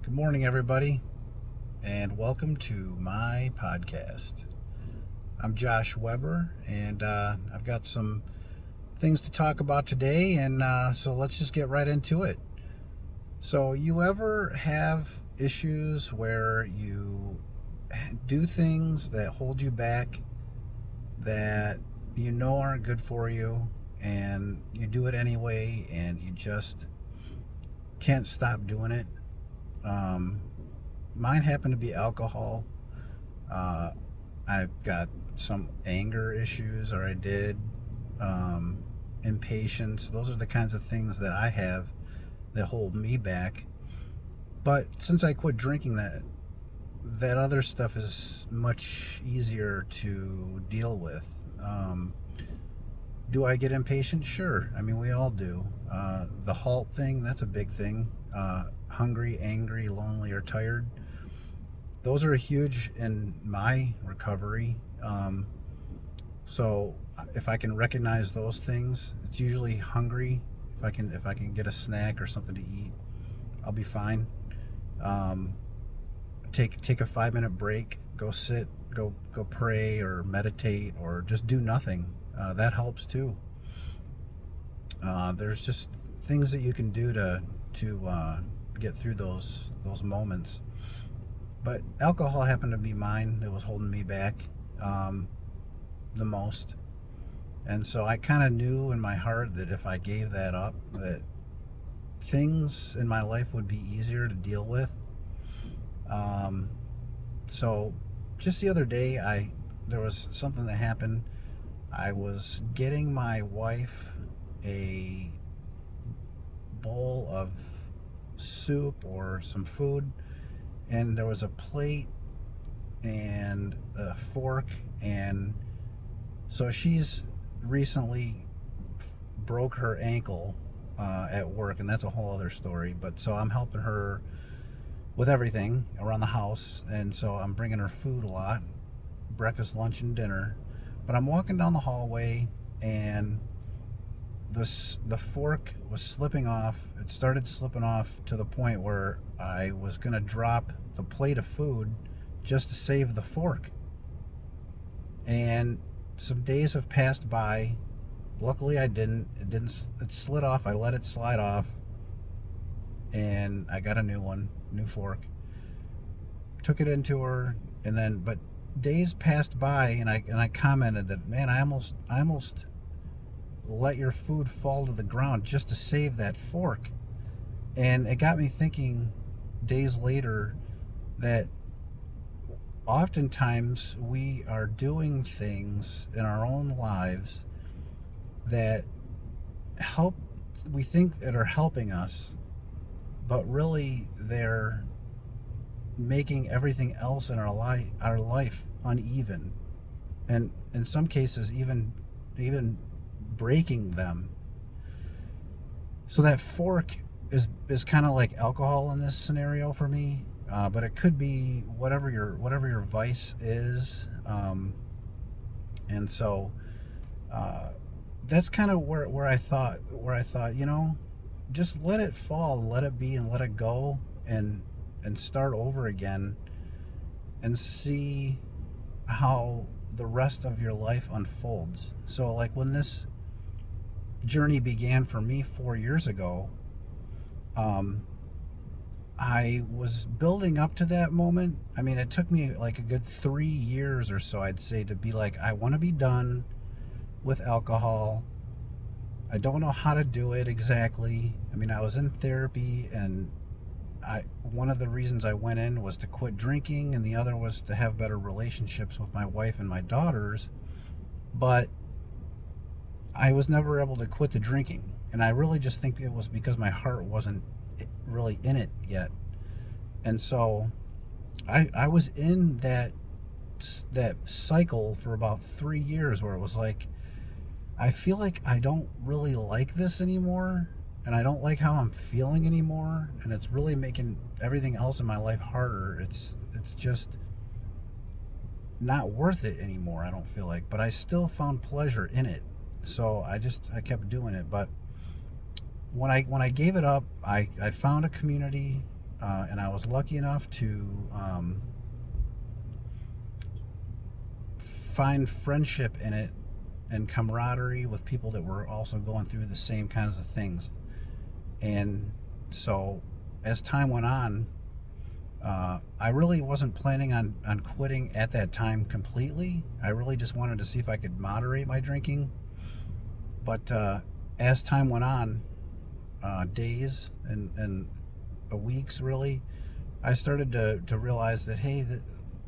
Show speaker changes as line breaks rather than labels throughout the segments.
Good morning, everybody, and welcome to my podcast. I'm Josh Weber, and I've got some things to talk about today, and so let's just get right into it. So, you ever have issues where you do things that hold you back that you know aren't good for you, and you do it anyway, and you just can't stop doing it? Um, Mine happened to be alcohol. Uh, I've got some anger issues, or I did. Um, Impatience. Those are the kinds of things that I have that hold me back. But since I quit drinking, that other stuff is much easier to deal with. Um, do I get impatient? Sure. I mean, we all do. The HALT thing, that's a big thing. Hungry, angry, lonely, or tired. Those are huge in my recovery. So if I can recognize those things, it's usually hungry. If I can get a snack or something to eat, I'll be fine. Um, take a 5 minute break, go sit, go pray or meditate or just do nothing. That helps too. There's just things that you can do to get through those moments. But alcohol happened to be mine that was holding me back um, the most. And so I kind of knew in my heart that if I gave that up, that things in my life would be easier to deal with. Um, so just the other day, there was something that happened. I was getting my wife a bowl of soup or some food, and there was a plate and a fork, and so she's recently broke her ankle at work, and that's a whole other story. But so I'm helping her with everything around the house, and so I'm bringing her food a lot, breakfast, lunch, and dinner. But I'm walking down the hallway, and the fork was slipping off. It started slipping off to the point where I was gonna drop the plate of food just to save the fork. And some days have passed by. Luckily, I didn't. It didn't. It slid off. I let it slide off, and I got a new one, new fork. Took it into her, and then but days passed by, and I commented that, man, I almost let your food fall to the ground just to save that fork. And it got me thinking days later that oftentimes we are doing things in our own lives that help, we think that are helping us, but really they're making everything else in our life uneven, and in some cases even breaking them. So that fork is kind of like alcohol in this scenario for me, but it could be whatever your vice is, and so uh, that's kind of where I thought, just let it fall, let it be, and let it go, and start over again, and see how the rest of your life unfolds. So, like when this journey began for me 4 years ago, um, I was building up to that moment. I mean, it took me like a good 3 years or so, I'd say, to be like, I want to be done with alcohol. I don't know how to do it exactly. I mean, I was in therapy, and one of the reasons I went in was to quit drinking, and the other was to have better relationships with my wife and my daughters. But I was never able to quit the drinking, and I really just think it was because my heart wasn't really in it yet. And so I was in that cycle for about 3 years where it was like, I feel like I don't really like this anymore, and I don't like how I'm feeling anymore, and it's really making everything else in my life harder. It's just not worth it anymore, I don't feel like, but I still found pleasure in it. So I kept doing it. But when I gave it up, I found a community and I was lucky enough to find friendship in it and camaraderie with people that were also going through the same kinds of things. And so as time went on, I really wasn't planning on quitting at that time completely. I really just wanted to see if I could moderate my drinking. But as time went on, days and weeks really, I started to realize that, hey, that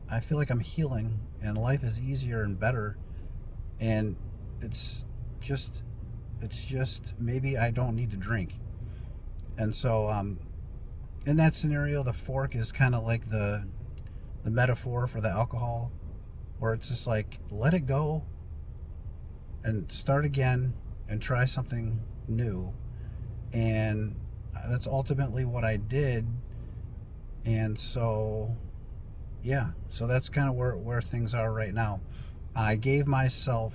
I feel like I'm healing and life is easier and better. And it's just, it's just maybe I don't need to drink. And so, in that scenario, the fork is kind of like the metaphor for the alcohol, where it's just like let it go and start again and try something new. And that's ultimately what I did. And so, yeah, so that's kind of where things are right now. I gave myself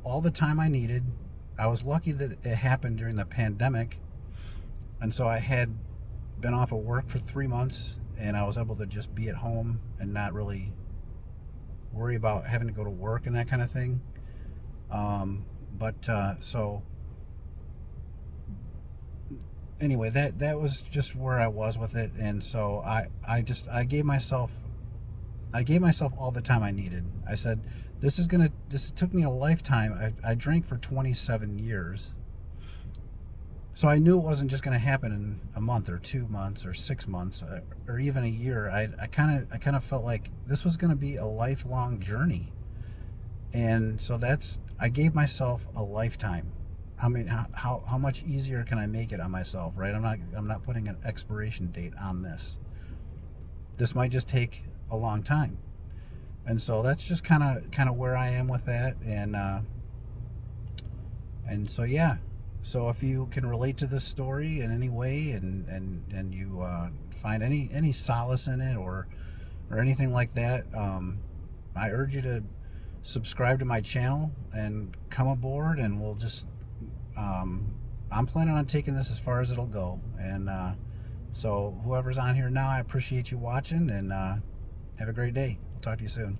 all the time I needed. I was lucky that it happened during the pandemic. And so I had been off of work for 3 months, and I was able to just be at home and not really worry about having to go to work and that kind of thing. So anyway, that was just where I was with it. And so I gave myself all the time I needed. I said, this took me a lifetime. I drank for 27 years. So I knew it wasn't just going to happen in a month or 2 months or 6 months or even a year. I kind of felt like this was going to be a lifelong journey. And so I gave myself a lifetime. How much easier can I make it on myself, right? I'm not putting an expiration date on this. This might just take a long time. And so that's just kind of where I am with that. And so yeah. So if you can relate to this story in any way, and you find any solace in it or anything like that, I urge you to subscribe to my channel and come aboard, and we'll just I'm planning on taking this as far as it'll go. And so whoever's on here now, I appreciate you watching, and have a great day. I'll talk to you soon.